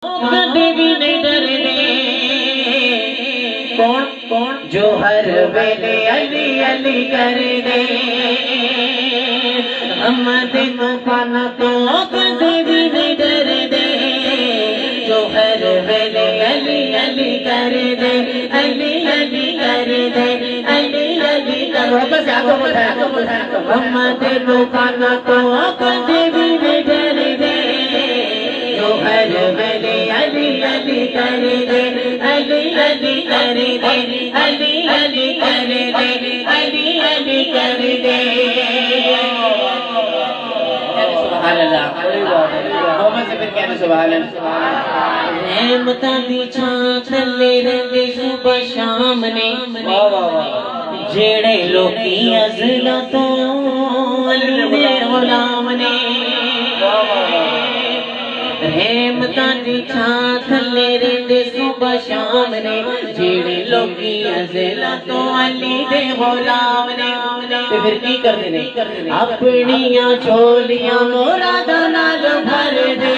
کبھی بھی نہیں ڈرنے کون کون جو ہر ویلے علی علی کر دے احمد طوفان تو کبھی بھی نہیں ڈرنے جو ہر ویلے علی علی کر دے علی علی کر دے علی علی کر دے احمد طوفان تو کبھی بھی نہیں ڈرنے جو ہر ویلے علی علی کر دے علی علی کر دے علی علی کر دے علی علی کر دے سبحان اللہ محمد سے پھر کہنا سبحان اللہ رحمتاں دی چھاں تھلے رہندے صبح شام نے جڑے لوکی ازلا تو علی دے غلام نے رحمتاں دی چھاں تھلے رہندے صبح شام نے جڑے لوکی ازلا تو علی دے غلام نے تے پھر کی کردے نے اپنیاں جھولیاں مراداں نال بھر دے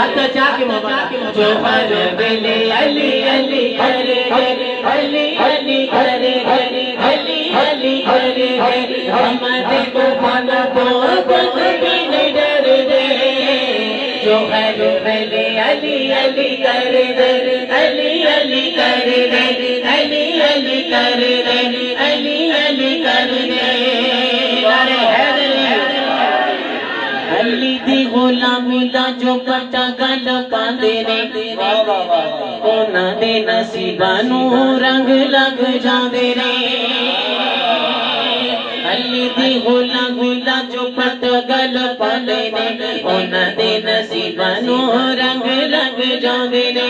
اچھا چاہ کے مولا جو ہر ویلے علی علی کر دے علی علی کر دے علی علی کر دے احمد طوفان تو کبھی بھی نہیں ڈر دے جو ہر ویلے علی علی کر دے علی علی کر دے علی علی کر دے علی علی کر دے علی دی غلامی دا جو پٹا گل پاندے نے انہاں دے نصیباں نوں رنگ لگ جاندے نے علی دی غلامی دا جو پٹا گل پاندے نے انہاں دے نصیباں نوں رنگ لگ جاندے نے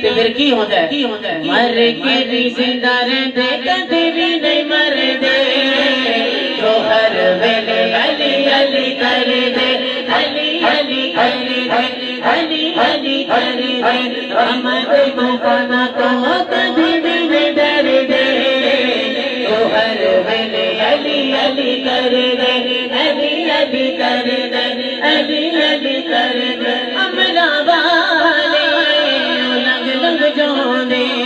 تے پھر کی ہوندا ہے مر کے بھی زندہ رہندے کدی بھی نہیں مردے جو ہر ویلے علی علی کر دے علی علی کر دے علی علی کر دے احمد طوفان تو کبھی بھی نہیں ڈر دے جو ہر ویلے علی علی کر دے علی علی کر دے علی علی کر دے